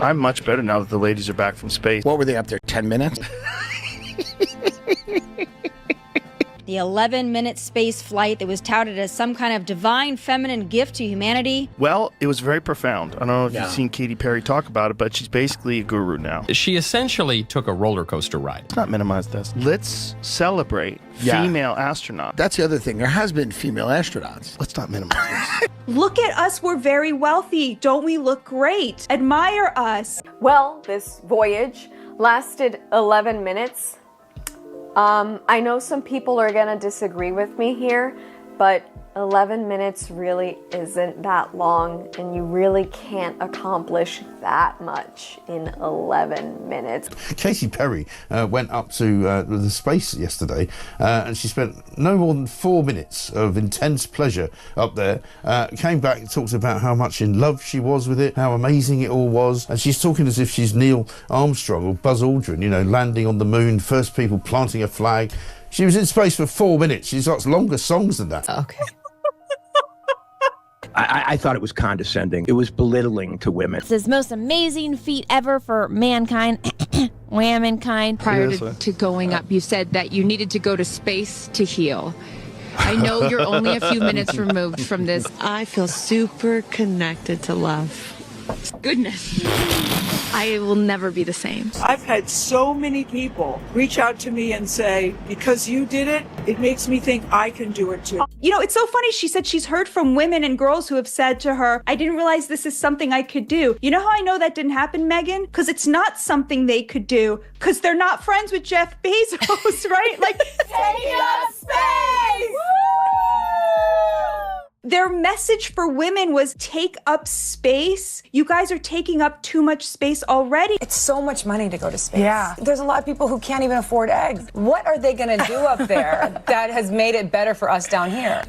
I'm much better now that the ladies are back from space. What were they up there, 10 minutes? The 11-minute space flight that was touted as some kind of divine feminine gift to humanity. Well, it was very profound. I don't know if you've seen Katy Perry talk about it, but she's basically a guru now. She essentially took a roller coaster ride. Let's not minimize this. Let's celebrate female astronauts. That's the other thing. There has been female astronauts. Let's not minimize this. Look at us. We're very wealthy. Don't we look great? Admire us. Well, this voyage lasted 11 minutes. I know some people are gonna disagree with me here, but 11 minutes really isn't that long, and you really can't accomplish that much in 11 minutes. Katy Perry went up to the space yesterday, and she spent no more than 4 minutes of intense pleasure up there. Came back and talked about how much in love she was with it, how amazing it all was, and she's talking as if she's Neil Armstrong or Buzz Aldrin, you know, landing on the moon, first people planting a flag. She was in space for 4 minutes. She's got longer songs than that. Okay. I thought it was condescending. It was belittling to women. It's the most amazing feat ever for mankind, womankind. Prior to going up, you said that you needed to go to space to heal. I know you're only a few minutes removed from this. I feel super connected to love. Goodness. I will never be the same. I've had so many people reach out to me and say, because you did it, it makes me think I can do it too. You know, it's so funny. She said she's heard from women and girls who have said to her, I didn't realize this is something I could do. You know how I know that didn't happen, Megan? Because it's not something they could do. Because they're not friends with Jeff Bezos, right? Like, taking up space! Woo! Their message for women was take up space. You guys are taking up too much space already. It's so much money to go to space. Yeah. There's a lot of people who can't even afford eggs. What are they going to do up there that has made it better for us down here?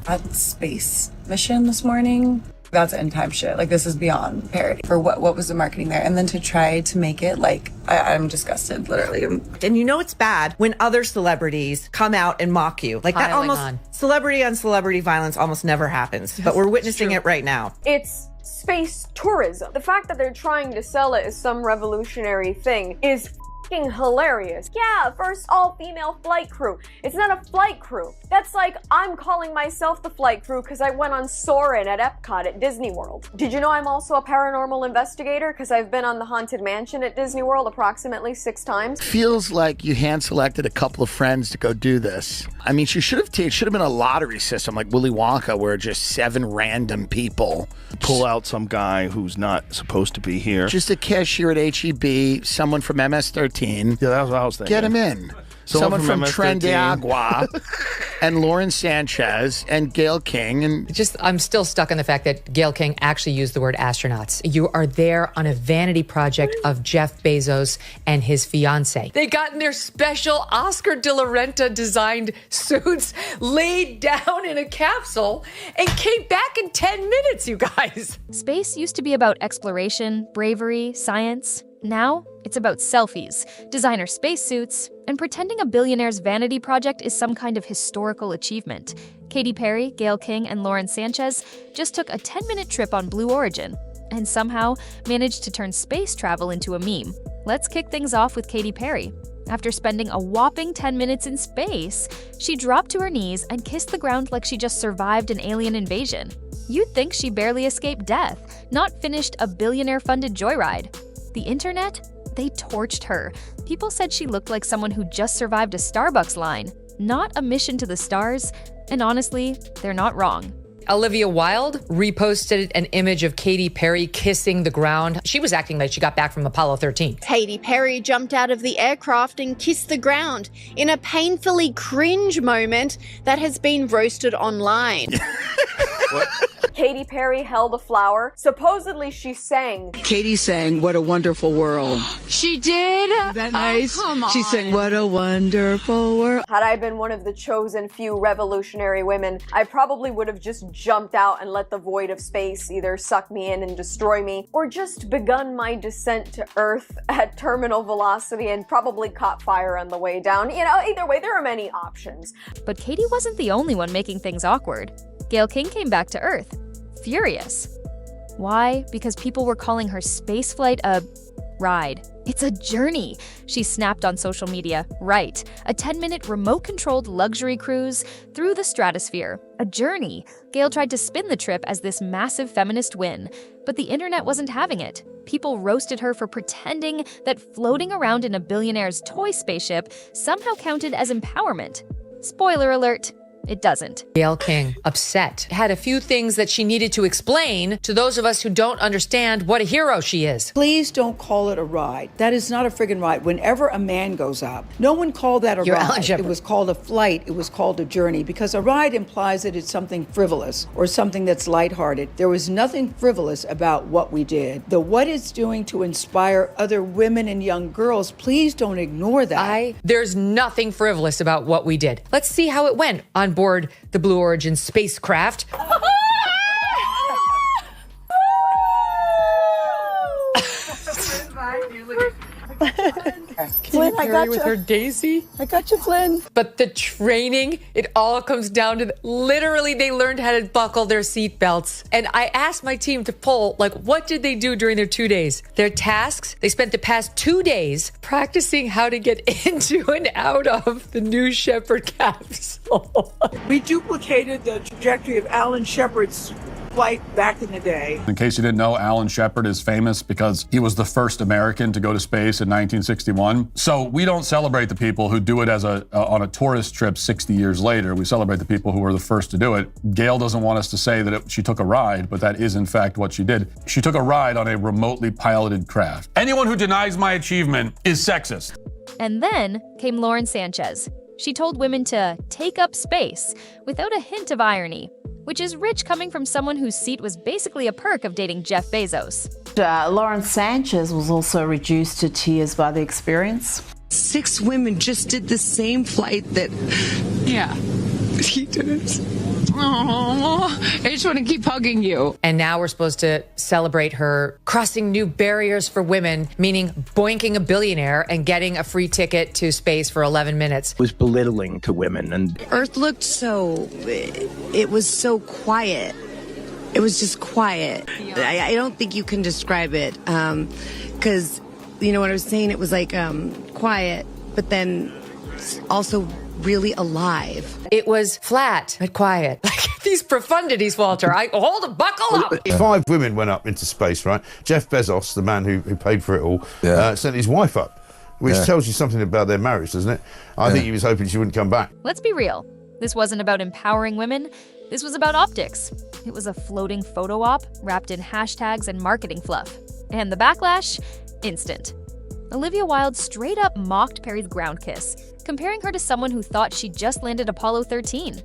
That space mission this morning, that's end time shit. Like, this is beyond parody. For what was the marketing there? And then to try to make it like, I'm disgusted, literally. And you know it's bad when other celebrities come out and mock you. Like that celebrity on celebrity violence almost never happens. But we're witnessing it right now. It's space tourism. The fact that they're trying to sell it as some revolutionary thing is hilarious. Yeah, first all-female flight crew. It's not a flight crew. That's like I'm calling myself the flight crew because I went on Soarin' at Epcot at Disney World. Did you know I'm also a paranormal investigator because I've been on the Haunted Mansion at Disney World approximately 6 times? Feels like you hand-selected a couple of friends to go do this. I mean, it should have been a lottery system like Willy Wonka where just 7 random people pull out some guy who's not supposed to be here. Just a cashier at HEB, someone from MS-13. Yeah, that was what I was thinking. Get him in. Someone from Tren de Agua and Lauren Sanchez and Gail King. And I'm still stuck on the fact that Gail King actually used the word astronauts. You are there on a vanity project of Jeff Bezos and his fiance. They got in their special Oscar de la Renta designed suits, laid down in a capsule, and came back in 10 minutes, you guys. Space used to be about exploration, bravery, science. Now, it's about selfies, designer spacesuits, and pretending a billionaire's vanity project is some kind of historical achievement. Katy Perry, Gail King, and Lauren Sanchez just took a 10-minute trip on Blue Origin and somehow managed to turn space travel into a meme. Let's kick things off with Katy Perry. After spending a whopping 10 minutes in space, she dropped to her knees and kissed the ground like she just survived an alien invasion. You'd think she barely escaped death, not finished a billionaire-funded joyride. The internet? They torched her. People said she looked like someone who just survived a Starbucks line, not a mission to the stars, and honestly, they're not wrong. Olivia Wilde reposted an image of Katy Perry kissing the ground. She was acting like she got back from Apollo 13. Katy Perry jumped out of the aircraft and kissed the ground in a painfully cringe moment that has been roasted online. What? Katy Perry held a flower. Supposedly she sang. Katy sang, "What a Wonderful World." She did? Isn't that nice? Oh, come on. She sang, "What a Wonderful World." Had I been one of the chosen few revolutionary women, I probably would have just jumped out and let the void of space either suck me in and destroy me, or just begun my descent to Earth at terminal velocity and probably caught fire on the way down. You know, either way, there are many options. But Katy wasn't the only one making things awkward. Gail King came back to Earth, furious. Why? Because people were calling her spaceflight a ride. It's a journey, she snapped on social media. Right. A 10-minute remote-controlled luxury cruise through the stratosphere. A journey. Gail tried to spin the trip as this massive feminist win, but the internet wasn't having it. People roasted her for pretending that floating around in a billionaire's toy spaceship somehow counted as empowerment. Spoiler alert. It doesn't. Gail King, upset, had a few things that she needed to explain to those of us who don't understand what a hero she is. Please don't call it a ride. That is not a friggin' ride. Whenever a man goes up, no one called that a ride. It was called a flight. It was called a journey, because a ride implies that it's something frivolous or something that's lighthearted. There was nothing frivolous about what we did. What it's doing to inspire other women and young girls, please don't ignore that. There's nothing frivolous about what we did. Let's see how it went on board the Blue Origin spacecraft. Flynn, I got you. With her Daisy. I got you, Flynn. But the training, it all comes down to literally they learned how to buckle their seatbelts. And I asked my team to poll, what did they do during their 2 days? Their tasks, they spent the past 2 days practicing how to get into and out of the New Shepard capsule. We duplicated the trajectory of Alan Shepard's flight back in the day. In case you didn't know, Alan Shepard is famous because he was the first American to go to space in 1961. So we don't celebrate the people who do it as on a tourist trip 60 years later. We celebrate the people who were the first to do it. Gail doesn't want us to say that she took a ride, but that is in fact what she did. She took a ride on a remotely piloted craft. Anyone who denies my achievement is sexist. And then came Lauren Sanchez. She told women to take up space without a hint of irony, which is rich coming from someone whose seat was basically a perk of dating Jeff Bezos. Lauren Sanchez was also reduced to tears by the experience. 6 women just did the same flight that, he didn't. Oh, I just want to keep hugging you. And now we're supposed to celebrate her crossing new barriers for women, meaning boinking a billionaire and getting a free ticket to space for 11 minutes. It was belittling to women. And Earth looked it was so quiet. It was just quiet. I don't think you can describe it because, what I was saying, it was quiet, but then also really alive. It was flat but quiet. These profundities, Walter. Buckle up. 5 women went up into space, right? Jeff Bezos, the man who paid for it all, sent his wife up, which tells you something about their marriage, doesn't it? I think he was hoping she wouldn't come back. Let's be real. This wasn't about empowering women. This was about optics. It was a floating photo op wrapped in hashtags and marketing fluff. And the backlash? Instant. Olivia Wilde straight up mocked Perry's ground kiss, comparing her to someone who thought she just landed Apollo 13.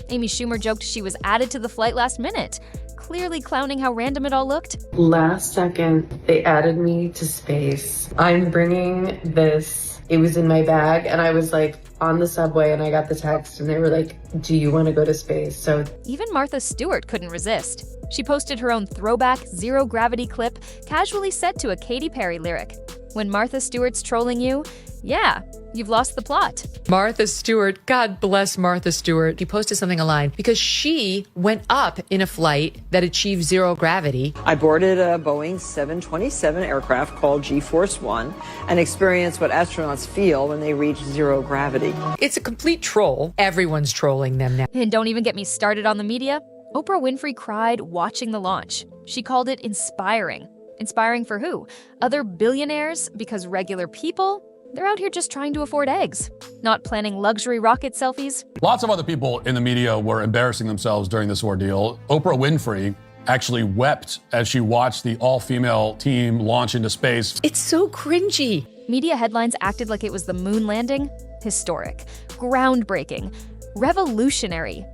Amy Schumer joked she was added to the flight last minute, clearly clowning how random it all looked. Last second, they added me to space. I'm bringing this. It was in my bag, and I was on the subway, and I got the text, and they were like, do you want to go to space? So even Martha Stewart couldn't resist. She posted her own throwback zero-gravity clip, casually set to a Katy Perry lyric. When Martha Stewart's trolling you, you've lost the plot. Martha Stewart, God bless Martha Stewart. He posted something online because she went up in a flight that achieved zero gravity. I boarded a Boeing 727 aircraft called G-Force One and experienced what astronauts feel when they reach zero gravity. It's a complete troll. Everyone's trolling them now. And don't even get me started on the media. Oprah Winfrey cried watching the launch. She called it inspiring. Inspiring for who? Other billionaires? Because regular people? They're out here just trying to afford eggs, not planning luxury rocket selfies. Lots of other people in the media were embarrassing themselves during this ordeal. Oprah Winfrey actually wept as she watched the all-female team launch into space. It's so cringy. Media headlines acted like it was the moon landing. Historic, groundbreaking, revolutionary.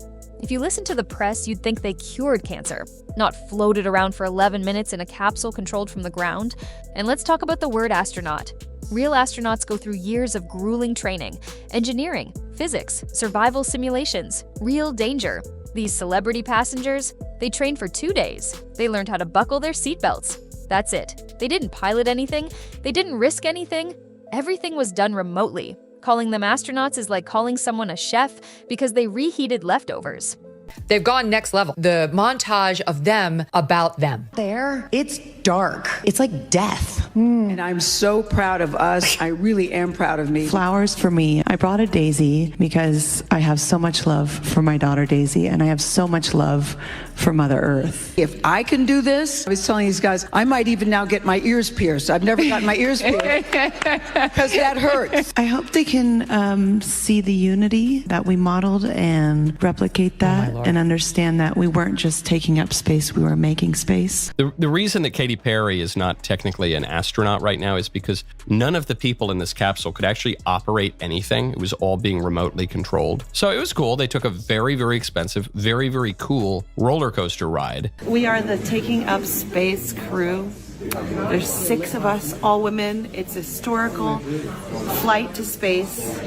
If you listen to the press, you'd think they cured cancer, not floated around for 11 minutes in a capsule controlled from the ground. And let's talk about the word astronaut. Real astronauts go through years of grueling training, engineering, physics, survival simulations, real danger. These celebrity passengers, they trained for 2 days. They learned how to buckle their seatbelts. That's it. They didn't pilot anything. They didn't risk anything. Everything was done remotely. Calling them astronauts is like calling someone a chef because they reheated leftovers. They've gone next level. The montage of them about them. There, it's dark. It's like death. And I'm so proud of us. I really am proud of me. Flowers for me. I brought a daisy because I have so much love for my daughter Daisy, and I have so much love for Mother Earth. If I can do this, I was telling these guys, I might even now get my ears pierced. I've never gotten my ears pierced because that hurts. I hope they can see the unity that we modeled and replicate that and understand that we weren't just taking up space, we were making space. The reason that Katy Perry is not technically an astronaut right now is because none of the people in this capsule could actually operate anything. It was all being remotely controlled. So it was cool. They took a very, very expensive, very, very cool roller coaster ride. We are the Taking Up Space crew. There's 6 of us, all women. It's a historical flight to space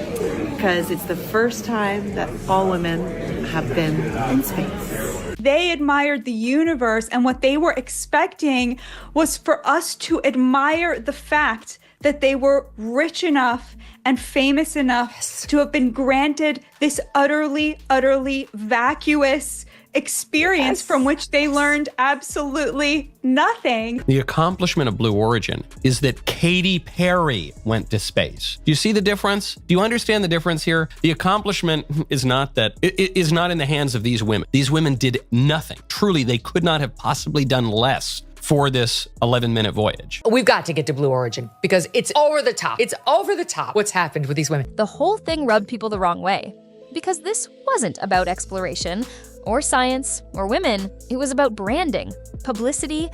because it's the first time that all women have been in space. They admired the universe, and what they were expecting was for us to admire the fact that they were rich enough and famous enough to have been granted this utterly, utterly vacuous experience from which they learned absolutely nothing. The accomplishment of Blue Origin is that Katy Perry went to space. Do you see the difference? Do you understand the difference here? The accomplishment is not that, it is not in the hands of these women. These women did nothing. Truly, they could not have possibly done less for this 11-minute voyage. We've got to get to Blue Origin because it's over the top. It's over the top what's happened with these women. The whole thing rubbed people the wrong way because this wasn't about exploration or science or women. It was about branding, publicity,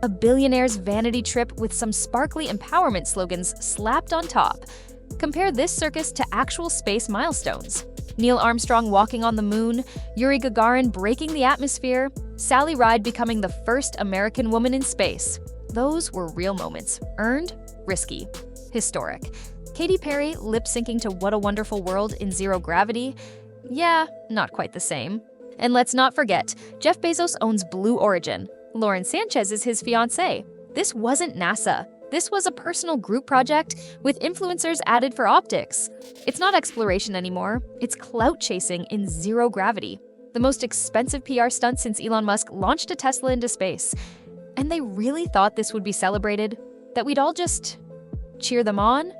a billionaire's vanity trip with some sparkly empowerment slogans slapped on top. Compare this circus to actual space milestones. Neil Armstrong walking on the moon, Yuri Gagarin breaking the atmosphere, Sally Ride becoming the first American woman in space. Those were real moments, earned, risky, historic. Katy Perry lip-syncing to What a Wonderful World in zero gravity? Yeah, not quite the same. And let's not forget, Jeff Bezos owns Blue Origin. Lauren Sanchez is his fiancée. This wasn't NASA. This was a personal group project with influencers added for optics. It's not exploration anymore. It's clout chasing in zero gravity. The most expensive PR stunt since Elon Musk launched a Tesla into space. And they really thought this would be celebrated? That we'd all just cheer them on?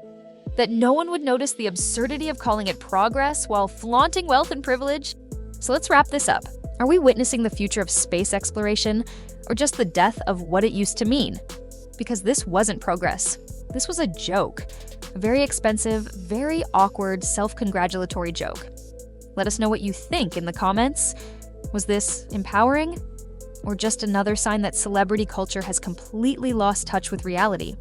That no one would notice the absurdity of calling it progress while flaunting wealth and privilege? So let's wrap this up. Are we witnessing the future of space exploration, or just the death of what it used to mean? Because this wasn't progress. This was a joke. A very expensive, very awkward, self-congratulatory joke. Let us know what you think in the comments. Was this empowering? Or just another sign that celebrity culture has completely lost touch with reality?